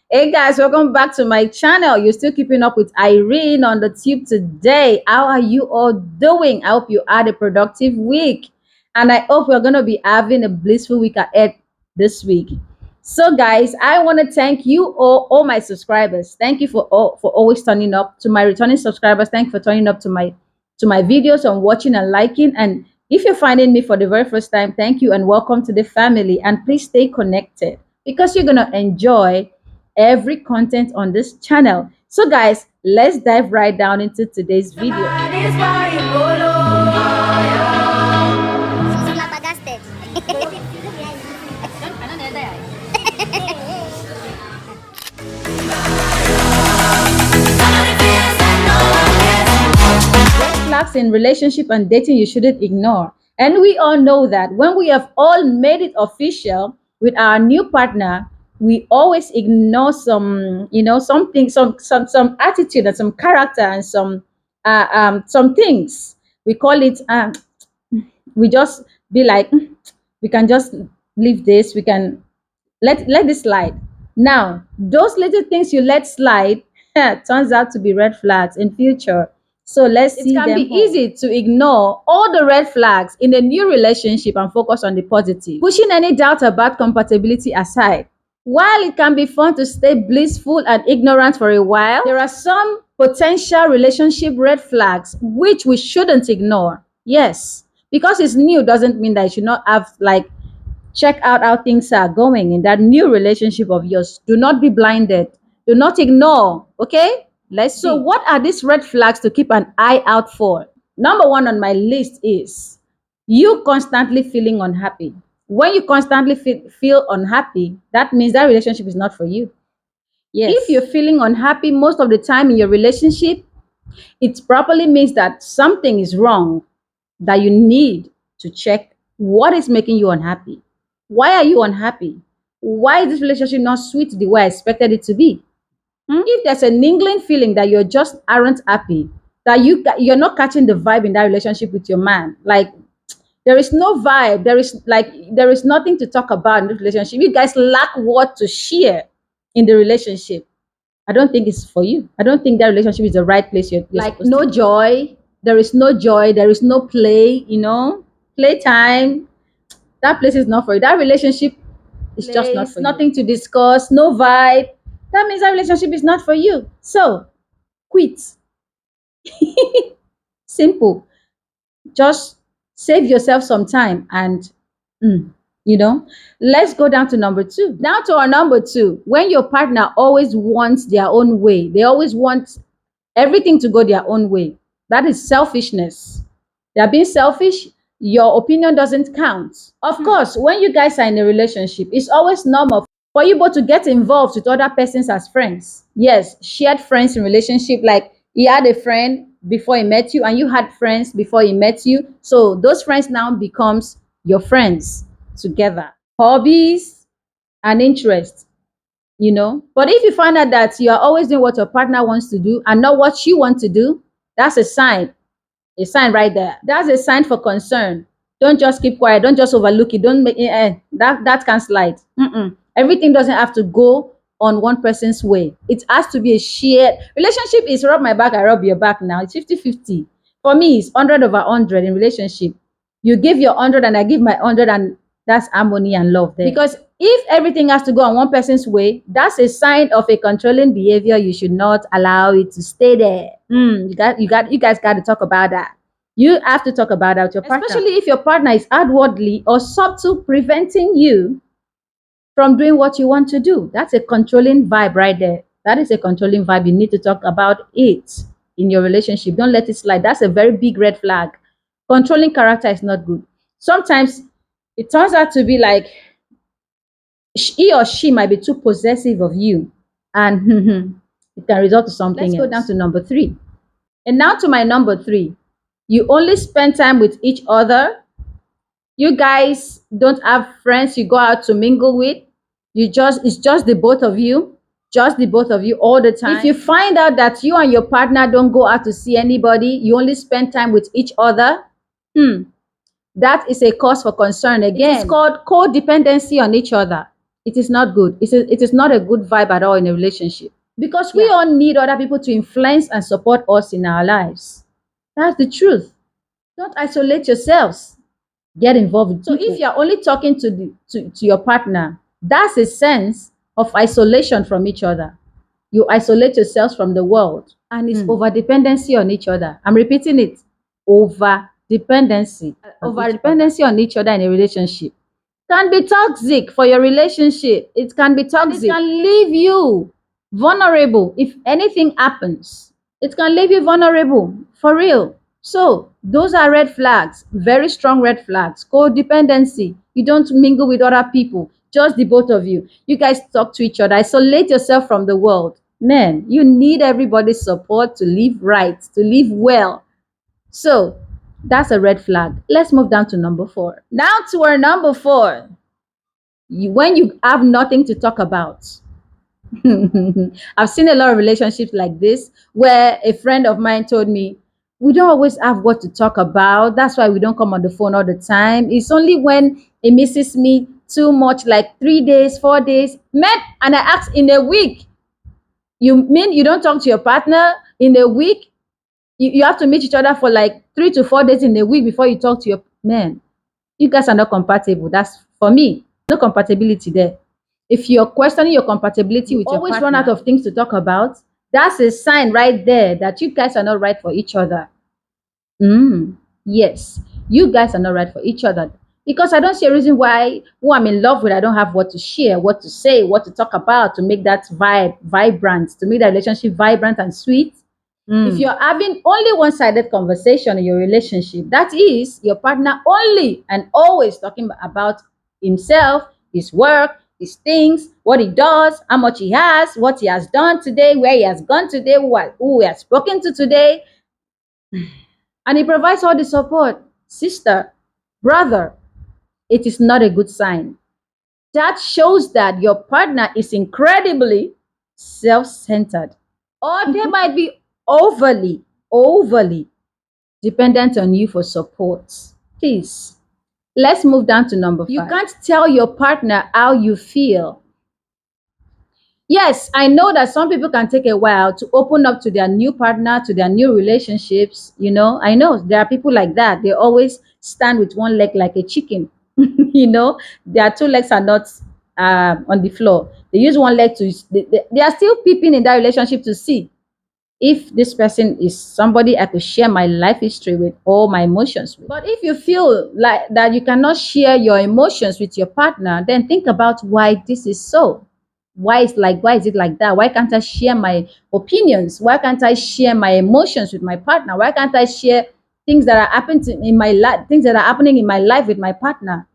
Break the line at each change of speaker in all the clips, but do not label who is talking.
Hey guys, welcome back to my channel. You're still keeping up with Irene on the tube today. How are you all doing? I hope you had a productive week. And I hope we're going to be having a blissful week ahead this week. So guys, I want to thank you all my subscribers. Thank you for always turning up. To my returning subscribers, thank you for turning up to my videos and watching and liking. And if you're finding me for the very first time, thank you and welcome to the family. And please stay connected because you're going to enjoy every content on this channel. So guys, let's dive right down into today's video. Flags in relationship and dating you shouldn't ignore. And we all know that when we have all made it official with our new partner, we always ignore some, something, some attitude and some character and some things. We call it. We just be like, we can just leave this. We can let this slide. Now, those little things you let slide turns out to be red flags in future. So let's see. It can be easy to ignore all the red flags in a new relationship and focus on the positive, pushing any doubt about compatibility aside. While it can be fun to stay blissful and ignorant for a while, there are some potential relationship red flags which we shouldn't ignore. Yes, because it's new doesn't mean that you should not have check out how things are going in that new relationship of yours. Do not be blinded. Do not ignore. Okay? Let's see. So, what are these red flags to keep an eye out for? Number one on my list is you constantly feeling unhappy. When you constantly feel unhappy, that means that relationship is not for you. Yes. If you're feeling unhappy most of the time in your relationship, it probably means that something is wrong, that you need to check what is making you unhappy. Why are you unhappy? Why is this relationship not sweet the way I expected it to be? If there's a niggling feeling that you're just aren't happy, that you're not catching the vibe in that relationship with your man, like there is no vibe, there is nothing to talk about in this relationship. You guys lack what to share in the relationship. I don't think it's for you. I don't think that relationship is the right place you're like no joy. There is no joy. There is no play. Playtime. That place is not for you. That relationship is just not for you. Nothing to discuss. No vibe. That means that relationship is not for you. So quit. Simple. Just save yourself some time and let's go down to number two. Down to our number two. When your partner always wants their own way, they always want everything to go their own way. That is selfishness. They're being selfish. Your opinion doesn't count. Of course, when you guys are in a relationship, it's always normal for you both to get involved with other persons as friends. Yes, shared friends in relationship, like he had a friend before he met you and you had friends before he met you. So those friends now becomes your friends together. Hobbies and interests. But if you find out that you are always doing what your partner wants to do and not what you want to do, that's a sign right there. That's a sign for concern. Don't just keep quiet. Don't just overlook it. Don't make that can slide. Everything doesn't have to go on one person's way. It has to be a shared relationship. Is rub my back, I rub your back. Now it's 50-50. For me, it's 100/100 in relationship. You give your 100 and I give my 100, and that's harmony and love there. Because if everything has to go on one person's way, that's a sign of a controlling behavior. You should not allow it to stay there. You guys got to talk about that. You have to talk about that with your partner. Especially if your partner is outwardly or subtle preventing you from doing what you want to do. That's a controlling vibe right there. That is a controlling vibe. You need to talk about it in your relationship. Don't let it slide. That's a very big red flag. Controlling character is not good. Sometimes it turns out to be like he or she might be too possessive of you, and it can result to something else. Let's go down to number three. And now to my number three. You only spend time with each other. You guys don't have friends you go out to mingle with. It's just the both of you. Just the both of you all the time. If you find out that you and your partner don't go out to see anybody, you only spend time with each other, that is a cause for concern again. It's called codependency on each other. It is not good. It is not a good vibe at all in a relationship because we
Yeah.
all need other people to influence and support us in our lives. That's the truth. Don't isolate yourselves. Get involved with people. So if you're only talking to your partner, that's a sense of isolation from each other. You isolate yourselves from the world, and it's over dependency on each other. I'm repeating it. Over dependency. Over dependency on each other in a relationship can be toxic for your relationship. It can be toxic. It can leave you vulnerable if anything happens. It can leave you vulnerable for real. So, those are red flags, very strong red flags. Codependency. You don't mingle with other people, just the both of you. You guys talk to each other, isolate yourself from the world. Man, you need everybody's support to live right, to live well. So, that's a red flag. Let's move down to number 4. Now to our number 4. When you have nothing to talk about. I've seen a lot of relationships like this where a friend of mine told me, we don't always have what to talk about. That's why we don't come on the phone all the time. It's only when he misses me too much, like 3 days, 4 days. Man, and I asked, in a week, you mean you don't talk to your partner in a week? You have to meet each other for like 3 to 4 days in a week before you talk to your man. You guys are not compatible. That's for me. No compatibility there. If you're questioning your compatibility with your partner, always run out of things to talk about, that's a sign right there that you guys are not right for each other. Yes, you guys are not right for each other. Because I don't see a reason why who I'm in love with, I don't have what to share, what to say, what to talk about to make that vibe vibrant, to make that relationship vibrant and sweet. If you're having only one-sided conversation in your relationship, that is your partner only and always talking about himself, his work, his things, what he does, how much he has, what he has done today, where he has gone today, who he has spoken to today, and he provides all the support. Sister, brother, it is not a good sign. That shows that your partner is incredibly self-centered, or they might be overly dependent on you for support. Please, let's move down to number 5. You can't tell your partner how you feel. Yes, I know that some people can take a while to open up to their new partner, to their new relationships. I know there are people like that. They always stand with one leg like a chicken. Their two legs are not on the floor. They use one leg to, they are still peeping in that relationship to see if this person is somebody I could share my life history with, all my emotions with. But if you feel like that you cannot share your emotions with your partner, then think about why this is so. Why is it like that? Why can't I share my opinions? Why can't I share my emotions with my partner? Why can't I share things that are happening in my life, things that are happening in my life with my partner?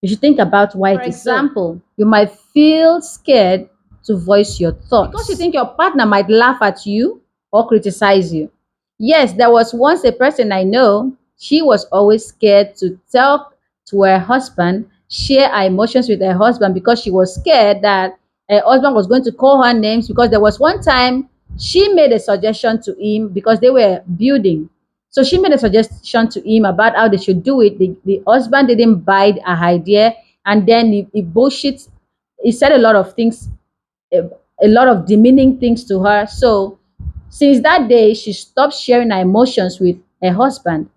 You should think about why it is so. For example, you might feel scared to voice your thoughts because you think your partner might laugh at you or criticize you. Yes, there was once a person I know, she was always scared to talk to her husband, share her emotions with her husband because she was scared that her husband was going to call her names. Because there was one time she made a suggestion to him because they were building. So she made a suggestion to him about how they should do it. The husband didn't buy her idea, and then he bullshit. He said a lot of things, a, a lot of demeaning things to her. So since that day, she stopped sharing her emotions with her husband.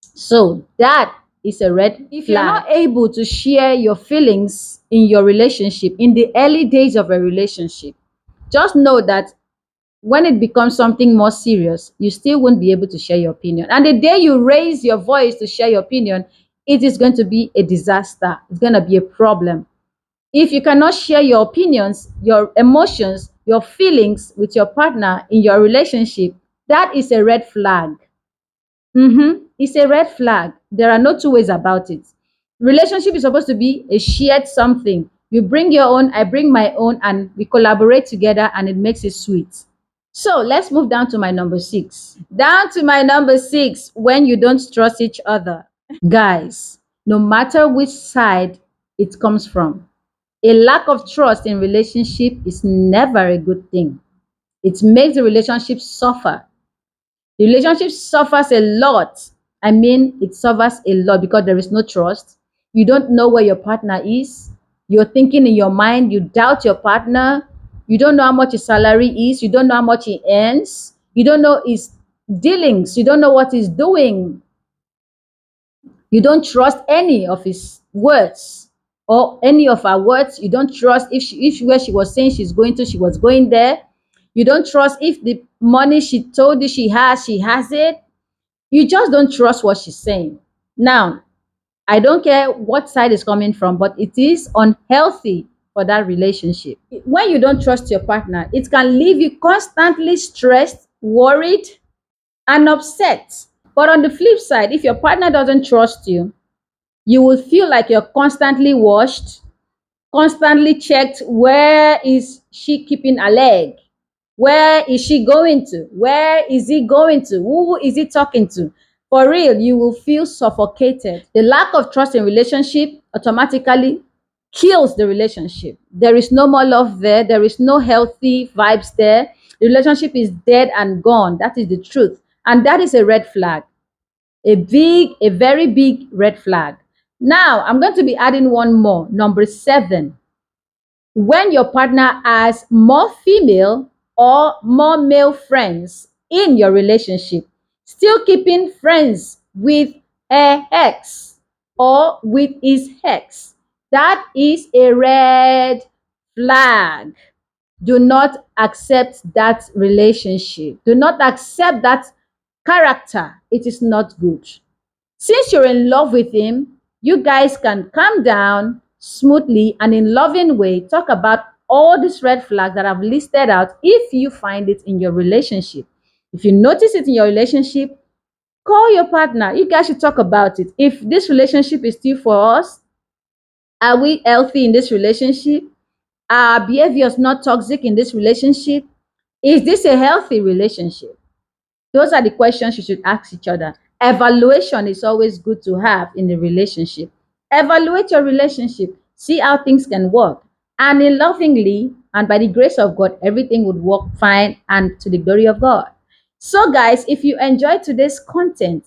So that is a red flag. If you're not able to share your feelings in your relationship, in the early days of a relationship, just know that when it becomes something more serious, you still won't be able to share your opinion. And the day you raise your voice to share your opinion, it is going to be a disaster. It's going to be a problem. If you cannot share your opinions, your emotions, your feelings with your partner in your relationship, that is a red flag. It's a red flag. There are no two ways about it. Relationship is supposed to be a shared something. You bring your own, I bring my own, and we collaborate together, and it makes it sweet. So let's move down to my number 6. Down to my number 6, when you don't trust each other. Guys, no matter which side it comes from, a lack of trust in relationship is never a good thing. It makes the relationship suffer. The relationship suffers a lot. It suffers a lot because there is no trust. You don't know where your partner is. You're thinking in your mind, you doubt your partner, you don't know how much his salary is, you don't know how much he earns, you don't know his dealings, you don't know what he's doing, you don't trust any of his words or any of her words. You don't trust if where she was saying she's going to, she was going there. You don't trust if the money she told you she has it. You just don't trust what she's saying. Now, I don't care what side is coming from, but it is unhealthy for that relationship. When you don't trust your partner, it can leave you constantly stressed, worried, and upset. But on the flip side, if your partner doesn't trust you, you will feel like you're constantly watched, constantly checked. Where is she keeping a leg? Where is she going to? Where is he going to? Who is he talking to? For real, you will feel suffocated. The lack of trust in relationship automatically kills the relationship. There is no more love there. There is no healthy vibes there. The relationship is dead and gone. That is the truth. And that is a red flag. A very big red flag. Now, I'm going to be adding one more. Number 7. When your partner has more female or more male friends in your relationship, still keeping friends with her ex or with his ex, that is a red flag. Do not accept that relationship. Do not accept that character. It is not good. Since you're in love with him, you guys can calm down smoothly and in loving way talk about all these red flags that I've listed out. If you find it in your relationship, if you notice it in your relationship, call your partner. You guys should talk about it. If this relationship is still for us, are we healthy in this relationship? Are our behaviors not toxic in this relationship? Is this a healthy relationship? Those are the questions you should ask each other. Evaluation is always good to have in a relationship. Evaluate your relationship, see how things can work. And in lovingly and by the grace of God, everything would work fine and to the glory of God. So, guys, if you enjoyed today's content,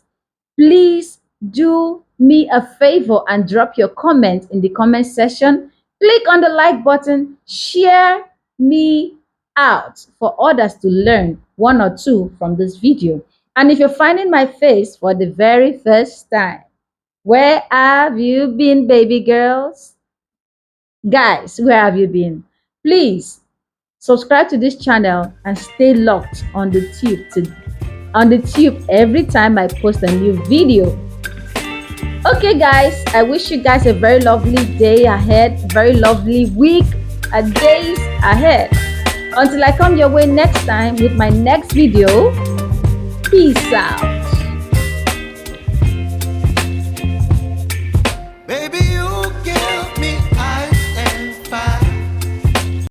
please do me a favor and drop your comment in the comment section. Click on the like button, share me out for others to learn one or two from this video. And if you're finding my face for the very first time, where have you been, baby girls? Guys, where have you been? Please subscribe to this channel and stay locked on the tube every time I post a new video. Okay, guys, I wish you guys a very lovely day ahead, very lovely week, days ahead. Until I come your way next time with my next video, peace out.